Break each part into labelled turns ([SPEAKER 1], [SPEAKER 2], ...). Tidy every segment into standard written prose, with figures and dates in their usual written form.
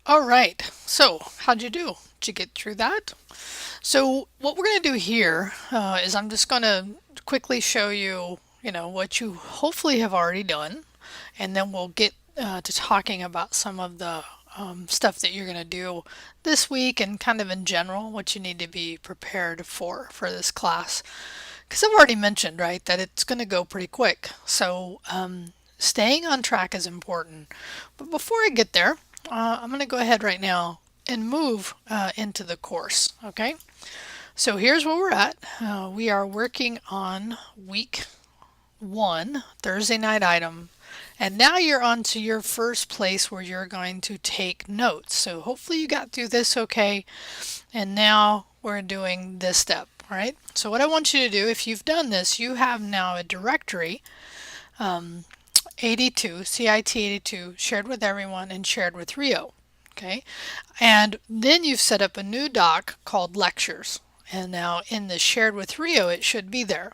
[SPEAKER 1] All right, so how'd you do? Did you get through that? So what we're going to do here is I'm just going to quickly show you, what you hopefully have already done, and then we'll get to talking about some of the stuff that you're going to do this week and kind of in general what you need to be prepared for this class. Because I've already mentioned, right, that it's going to go pretty quick. So staying on track is important. But before I get there, I'm going to go ahead right now and move into the course. Okay, so here's where we're at. We are working on week 1, Thursday night item. And now you're on to your first place where you're going to take notes. So hopefully you got through this okay. And now we're doing this step, right? So what I want you to do, if you've done this, you have now a directory, 82, CIT 82, shared with everyone and shared with Rio. Okay, and then you've set up a new doc called lectures. And now in the shared with Rio, it should be there.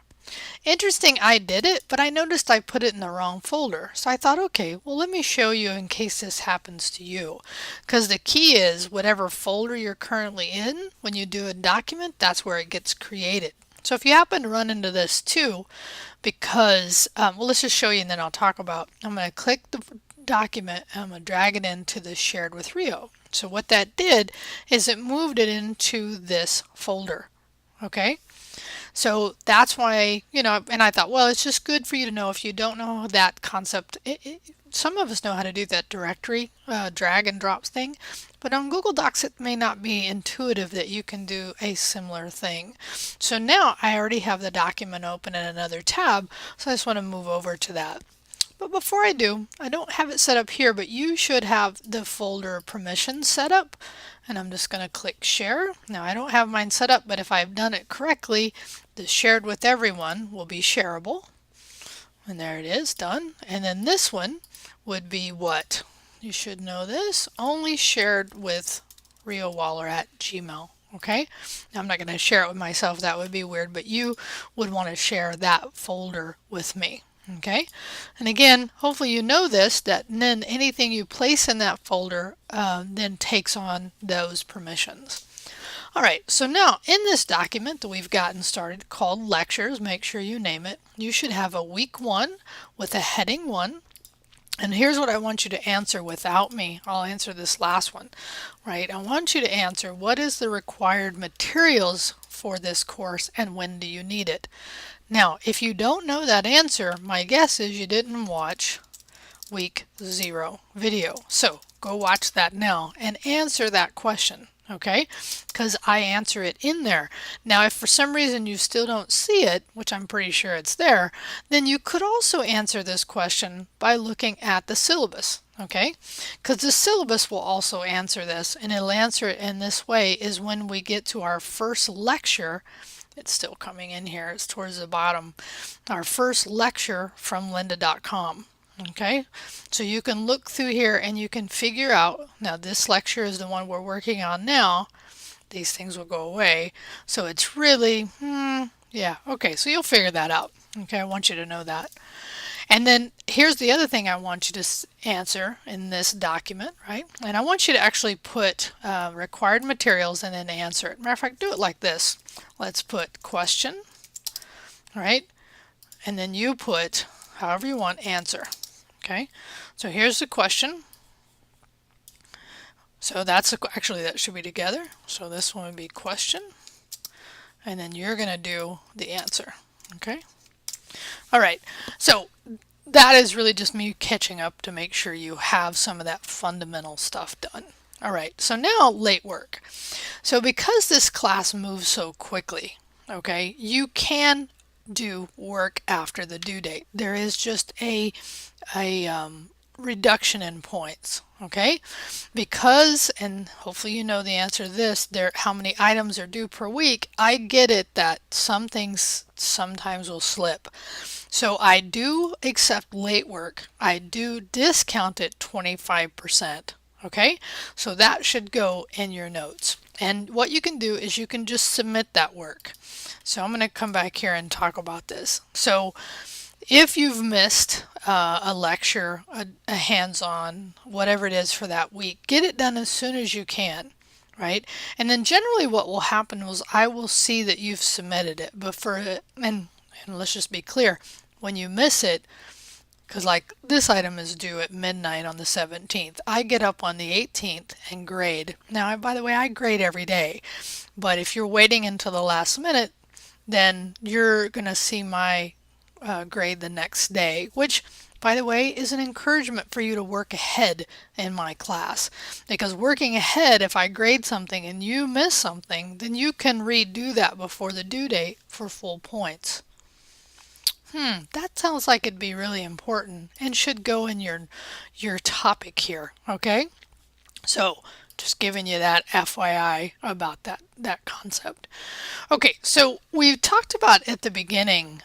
[SPEAKER 1] Interesting, I did it, but I noticed I put it in the wrong folder. So I thought, okay, well, let me show you in case this happens to you. Because the key is whatever folder you're currently in, when you do a document, that's where it gets created. So if you happen to run into this too, because, well, let's just show you and then I'll talk about, I'm going to click the document, I'm going to drag it into the shared with Rio. So what that did is it moved it into this folder. Okay. So that's why, and I thought, well, it's just good for you to know if you don't know that concept. Some of us know how to do that directory drag and drops thing, but on Google Docs it may not be intuitive that you can do a similar thing. So now I already have the document open in another tab, so I just want to move over to that. But before I do, I don't have it set up here, but you should have the folder permissions set up. And I'm just going to click share. Now I don't have mine set up, but if I've done it correctly, the shared with everyone will be shareable. And there it is, done. And then this one would be what? You should know this. Only shared with Rio Waller at Gmail. Okay, now I'm not going to share it with myself, that would be weird, but you would want to share that folder with me. Okay, and again, hopefully you know this, that then anything you place in that folder then takes on those permissions. All right, so now in this document that we've gotten started called lectures, make sure you name it, you should have a week 1 with a heading 1. And here's what I want you to answer without me. I'll answer this last one, right? I want you to answer, what is the required materials for this course and when do you need it? Now, if you don't know that answer, my guess is you didn't watch week 0 video. So go watch that now and answer that question, okay? Because I answer it in there. Now, if for some reason you still don't see it, which I'm pretty sure it's there, then you could also answer this question by looking at the syllabus, okay? Because the syllabus will also answer this, and it'll answer it in this way is when we get to our first lecture. It's still coming in here, it's towards the bottom. Our first lecture from lynda.com. Okay, so you can look through here and you can figure out, now this lecture is the one we're working on now. These things will go away. So it's really, yeah, okay, so you'll figure that out. Okay, I want you to know that. And then here's the other thing I want you to answer in this document, right? And I want you to actually put required materials and then answer it. Matter of fact, do it like this. Let's put question, right? And then you put however you want answer. Okay, so here's the question. So that's actually, that should be together. So this one would be question, and then you're going to do the answer. Okay. All right. So that is really just me catching up to make sure you have some of that fundamental stuff done. All right. So now late work. So because this class moves so quickly, okay, you can do work after the due date. There is just a reduction in points, okay? Because, and hopefully you know the answer to this, how many items are due per week, I get it that some things sometimes will slip. So I do accept late work. I do discount it 25%, okay? So that should go in your notes. And what you can do is you can just submit that work. So I'm going to come back here and talk about this. So if you've missed a lecture, a hands-on, whatever it is for that week. Get it done as soon as you can, right? And then generally what will happen is I will see that you've submitted it. But and let's just be clear, when you miss it, because like this item is due at midnight on the 17th, I get up on the 18th and grade. Now, by the way, I grade every day, but if you're waiting until the last minute, then you're going to see my grade the next day, which, by the way, is an encouragement for you to work ahead in my class. Because working ahead, if I grade something and you miss something, then you can redo that before the due date for full points. That sounds like it'd be really important and should go in your topic here, okay? So just giving you that FYI about that concept. Okay, so we've talked about at the beginning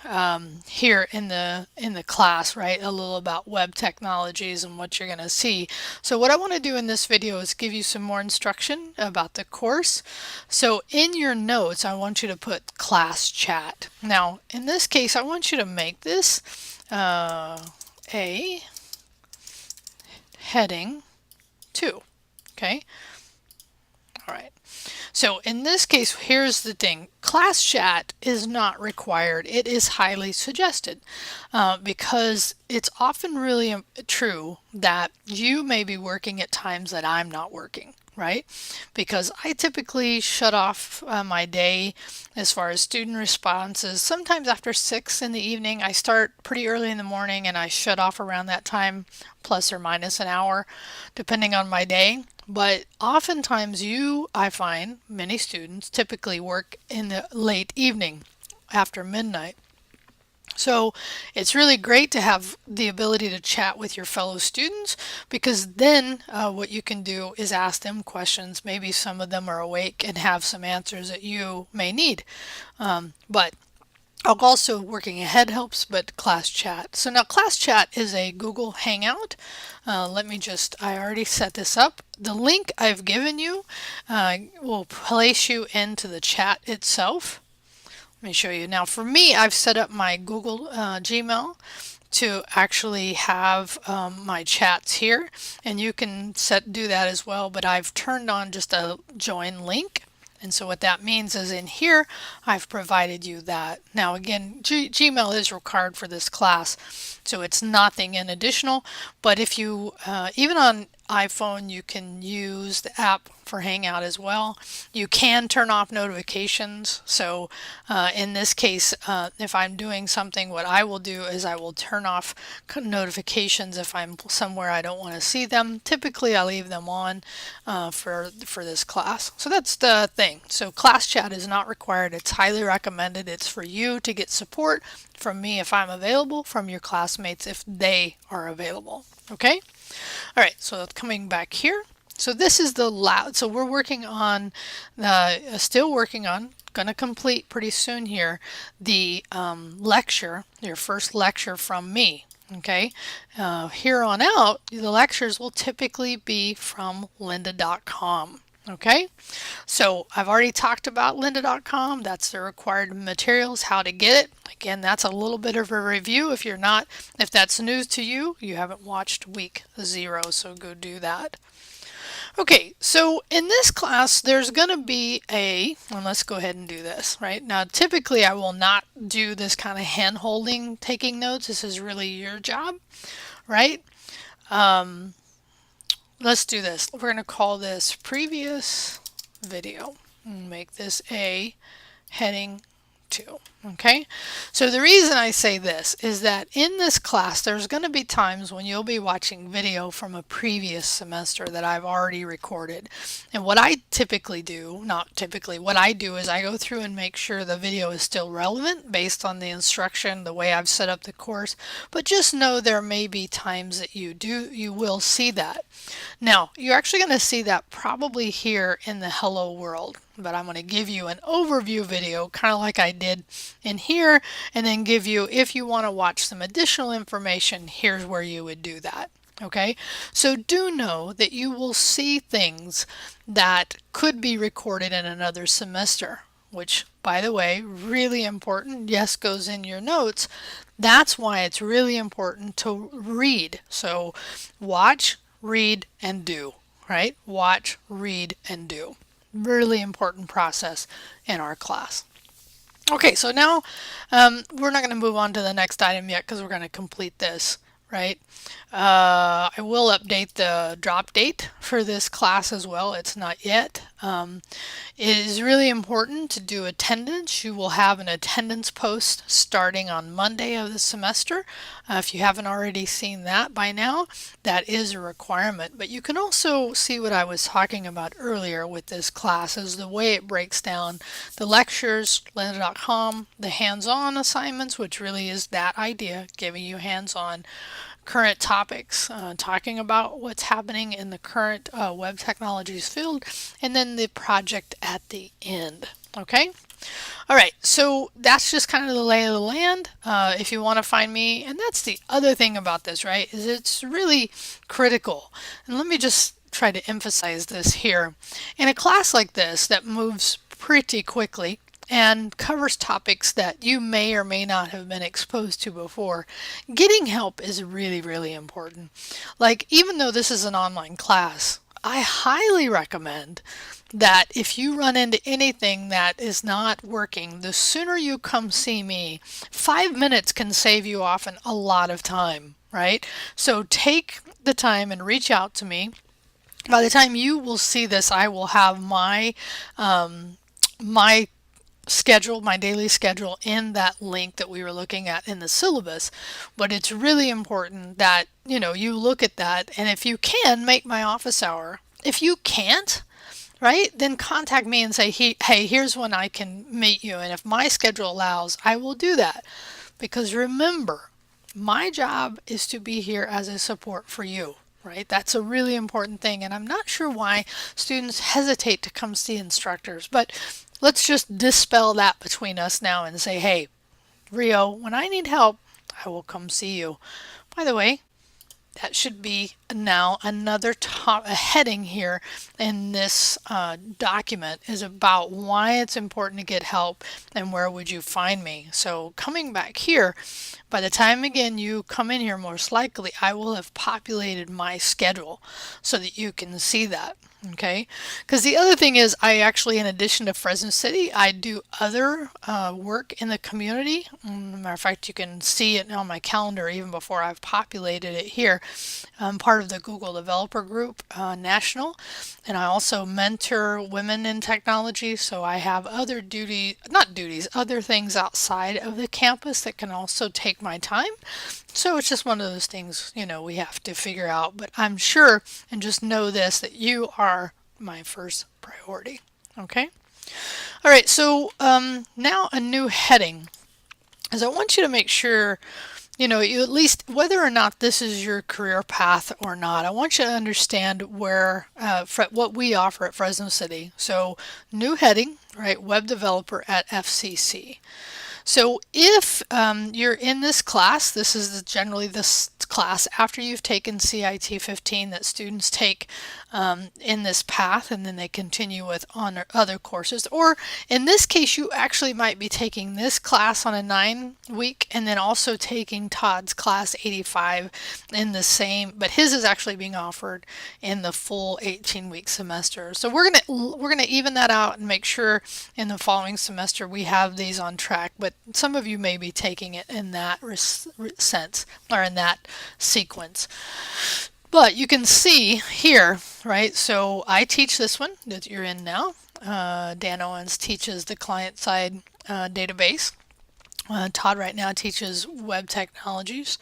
[SPEAKER 1] here in the class, right, a little about web technologies and what you're going to see. So what I want to do in this video is give you some more instruction about the course. So in your notes, I want you to put class chat. Now, in this case, I want you to make this a heading 2. Okay. All right. So in this case, here's the thing. Class chat is not required. It is highly suggested because it's often really true that you may be working at times that I'm not working, right? Because I typically shut off my day as far as student responses. Sometimes after 6 in the evening, I start pretty early in the morning and I shut off around that time, plus or minus an hour, depending on my day. But oftentimes I find many students typically work in the late evening after midnight. So it's really great to have the ability to chat with your fellow students because then what you can do is ask them questions. Maybe some of them are awake and have some answers that you may need. But also working ahead helps, but class chat. So now class chat is a Google Hangout. I already set this up. The link I've given you will place you into the chat itself. Let me show you. Now for me, I've set up my Google Gmail to actually have my chats here, and you can do that as well, but I've turned on just a join link. And so what that means is in here, I've provided you that. Now again, Gmail is required for this class, so it's nothing in additional, but if you, even on iPhone, you can use the app for Hangout as well. You can turn off notifications. So in this case, if I'm doing something, what I will do is I will turn off notifications if I'm somewhere I don't want to see them. Typically, I leave them on for this class. So that's the thing. So class chat is not required. It's highly recommended. It's for you to get support from me if I'm available, from your classmates if they are available. Okay? All right, so coming back here. So this is the lab. So we're working on, going to complete pretty soon here, the lecture, your first lecture from me. Okay, here on out, the lectures will typically be from lynda.com. Okay, so I've already talked about lynda.com. That's the required materials, how to get it. Again, that's a little bit of a review. If that's news to you, you haven't watched week 0, so go do that. Okay, so in this class, there's going to be and let's go ahead and do this, right? Now, typically, I will not do this kind of hand-holding, taking notes. This is really your job, right? Let's do this. We're going to call this previous video and make this a heading 2. Okay, so the reason I say this is that in this class there's going to be times when you'll be watching video from a previous semester that I've already recorded, and what I typically do, what I do is I go through and make sure the video is still relevant based on the instruction, the way I've set up the course, but just know there may be times that you will see that. Now you're actually going to see that probably here in the Hello World, but I'm going to give you an overview video kind of like I did in here, and then give you, if you want to watch some additional information, here's where you would do that. Okay, so do know that you will see things that could be recorded in another semester, which, by the way, really important, yes, goes in your notes. That's why it's really important to read. So watch, read, and do, right? Watch, read, and do. Really important process in our class. Okay, so now we're not going to move on to the next item yet because we're going to complete this, right? I will update the drop date for this class as well. It's not yet. It is really important to do attendance. You will have an attendance post starting on Monday of the semester. If you haven't already seen that by now, that is a requirement. But you can also see what I was talking about earlier with this class is the way it breaks down the lectures, lynda.com, the hands-on assignments, which really is that idea, giving you hands-on current topics, talking about what's happening in the current web technologies field, and then the project at the end. Okay? All right, so that's just kind of the lay of the land. If you want to find me, and that's the other thing about this, right, is it's really critical. And let me just try to emphasize this here. In a class like this that moves pretty quickly, and covers topics that you may or may not have been exposed to before, getting help is really, really important. Like, even though this is an online class, I highly recommend that if you run into anything that is not working, the sooner you come see me, 5 minutes can save you often a lot of time, right? So take the time and reach out to me. By the time you will see this, I will have my schedule, my daily schedule in that link that we were looking at in the syllabus. But it's really important that, you look at that, and if you can, make my office hour. If you can't, right, then contact me and say, hey, here's when I can meet you. And if my schedule allows, I will do that. Because remember, my job is to be here as a support for you. Right? That's a really important thing, and I'm not sure why students hesitate to come see instructors, but let's just dispel that between us now and say, hey, Rio, when I need help, I will come see you. By the way, that should be now another a heading here in this document is about why it's important to get help and where would you find me. So coming back here, by the time again you come in here, most likely I will have populated my schedule so that you can see that. Okay, because the other thing is I actually, in addition to Fresno City, I do other work in the community. Matter of fact, you can see it on my calendar even before I've populated it here. I'm part of the Google Developer Group National, and I also mentor women in technology, so I have other other things outside of the campus that can also take my time. So it's just one of those things, we have to figure out. But I'm sure, and just know this, that you are my first priority. Okay? All right, so now a new heading is I want you to make sure, you at least, whether or not this is your career path or not, I want you to understand where, what we offer at Fresno City. So new heading, right, web developer at FCC. So if you're in this class, this is generally this class after you've taken CIT 15 that students take in this path, and then they continue with on other courses. Or in this case, you actually might be taking this class on a 9-week and then also taking Todd's class 85 in the same, but his is actually being offered in the full 18-week semester. So we're gonna even that out and make sure in the following semester we have these on track. But some of you may be taking it in that sense or in that sequence. But you can see here, right? So I teach this one that you're in now. Dan Owens teaches the client-side database. Todd right now teaches web technologies.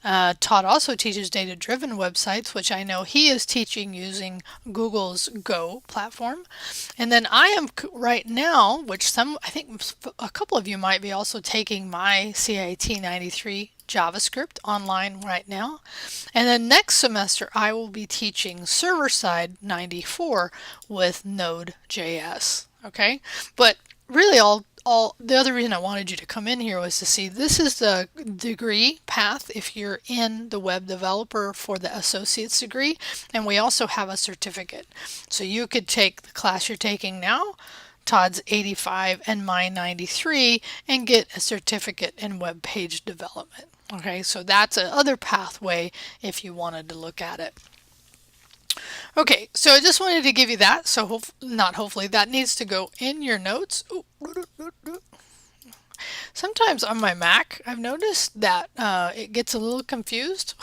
[SPEAKER 1] Todd also teaches data-driven websites, which I know he is teaching using Google's Go platform. And then I am right now, which I think a couple of you might be also taking my CIT 93 JavaScript online right now. And then next semester I will be teaching server-side 94 with Node.js. Okay, but really all the other reason I wanted you to come in here was to see this is the degree path if you're in the web developer for the associate's degree, and we also have a certificate. So you could take the class you're taking now, Todd's 85 and mine 93 and get a certificate in web page development. Okay, so that's another pathway if you wanted to look at it. Okay, so I just wanted to give you that. So not hopefully, that needs to go in your notes. Ooh, sometimes on my Mac, I've noticed that it gets a little confused.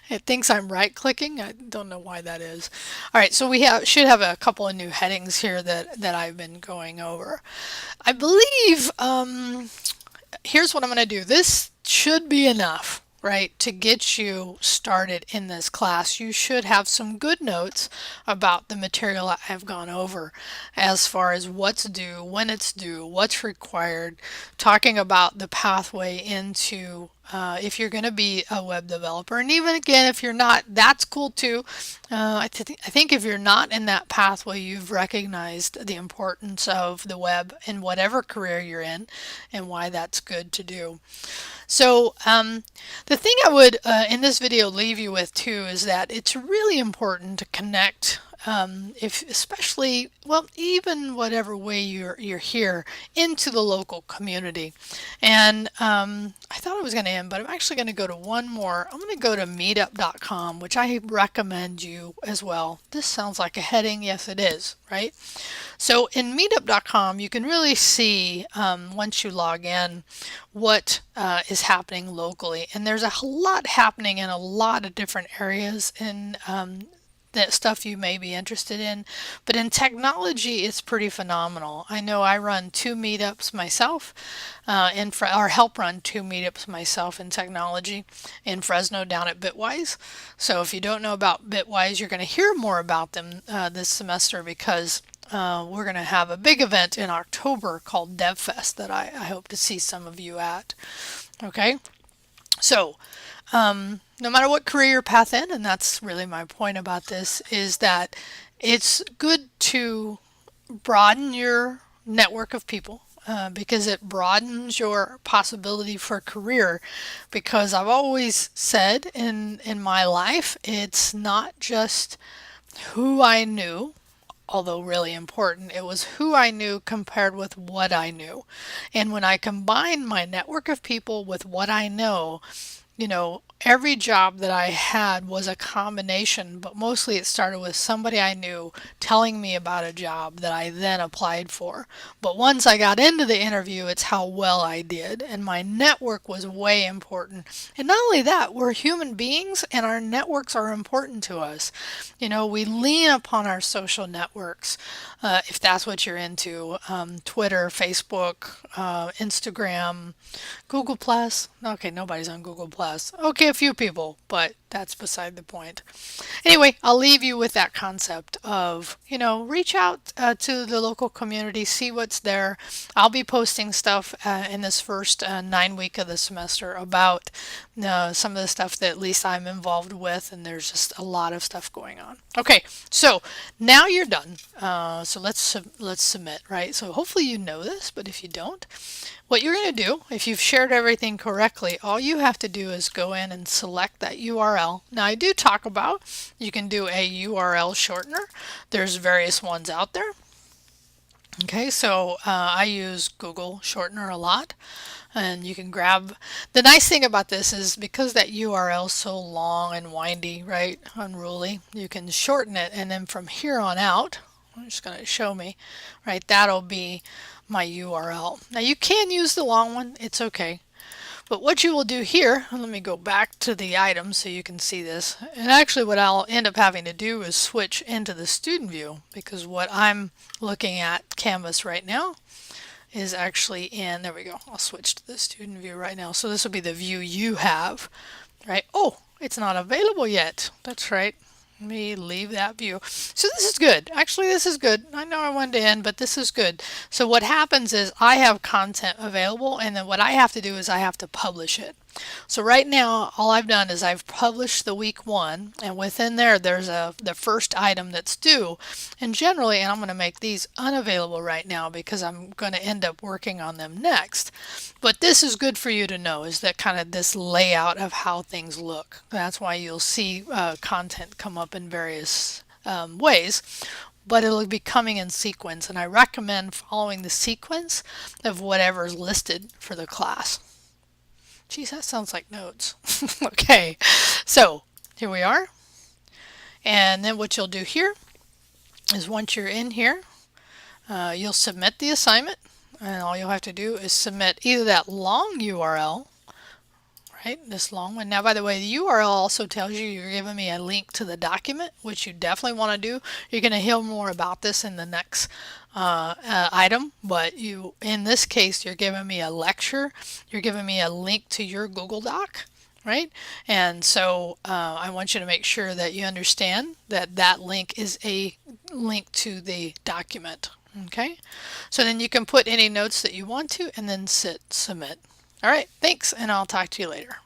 [SPEAKER 1] It thinks I'm right clicking. I don't know why that is. All right, so should have a couple of new headings here that I've been going over. I believe here's what I'm going to do. This should be enough, right, to get you started in this class. You should have some good notes about the material I've gone over as far as what's due, when it's due, what's required, talking about the pathway into if you're going to be a web developer. And even again, if you're not, that's cool too. I think if you're not in that pathway, you've recognized the importance of the web in whatever career you're in and why that's good to do. So the thing I would in this video leave you with too is that it's really important to connect especially, well, even whatever way you're here, into the local community. And I thought I was going to end, but I'm actually going to go to one more. I'm going to go to meetup.com, which I recommend you as well. This sounds like a heading. Yes, it is, right? So in meetup.com, you can really see once you log in what is happening locally. And there's a lot happening in a lot of different areas in that stuff you may be interested in, but in technology it's pretty phenomenal. I know I run 2 meetups myself or help run 2 meetups myself in technology in Fresno down at Bitwise. So if you don't know about Bitwise, you're going to hear more about them this semester because we're going to have a big event in October called DevFest that I hope to see some of you at. Okay, so no matter what career path in, and that's really my point about this, is that it's good to broaden your network of people because it broadens your possibility for a career. Because I've always said in my life, it's not just who I knew, although really important, it was who I knew compared with what I knew. And when I combine my network of people with what I know, every job that I had was a combination, but mostly it started with somebody I knew telling me about a job that I then applied for. But once I got into the interview, it's how well I did, and my network was way important. And not only that, we're human beings and our networks are important to us. We lean upon our social networks if that's what you're into. Twitter, Facebook, Instagram, Google Plus. Okay, nobody's on Google Plus. Okay, a few people, but that's beside the point. Anyway, I'll leave you with that concept of, reach out to the local community, see what's there. I'll be posting stuff in this first 9 week of the semester about some of the stuff that at least I'm involved with, and there's just a lot of stuff going on. Okay, so now you're done. So let's submit, right? So hopefully you know this, but if you don't, what you're going to do, if you've shared everything correctly, all you have to do is go in and select that URL. Now I do talk about you can do a URL shortener. There's various ones out there. Okay, so I use Google Shortener a lot, and you can grab. The nice thing about this is because that URL is so long and windy, right, unruly, you can shorten it, and then from here on out, I'm just going to show me, right, that'll be my URL. Now you can use the long one, it's okay. But what you will do here, let me go back to the items so you can see this. And actually what I'll end up having to do is switch into the student view, because what I'm looking at Canvas right now is actually there we go. I'll switch to the student view right now. So this will be the view you have, right? Oh, it's not available yet. That's right. Let me leave that view. So this is good. Actually, this is good. I know I wanted to end, but this is good. So what happens is I have content available, and then what I have to do is I have to publish it. So right now, all I've done is I've published the week 1, and within there's the first item that's due. And generally, and I'm going to make these unavailable right now because I'm going to end up working on them next. But this is good for you to know, is that kind of this layout of how things look. That's why you'll see content come up in various ways. but it'll be coming in sequence, and I recommend following the sequence of whatever's listed for the class. Geez, that sounds like notes. Okay, so here we are. And then what you'll do here is once you're in here, you'll submit the assignment, and all you'll have to do is submit either that long URL, right, this long one. Now, by the way, the URL also tells you you're giving me a link to the document, which you definitely want to do. You're going to hear more about this in the next item, but in this case, you're giving me a lecture. You're giving me a link to your Google Doc, right? And so I want you to make sure that you understand that that link is a link to the document. Okay, so then you can put any notes that you want to and then submit. All right, thanks, and I'll talk to you later.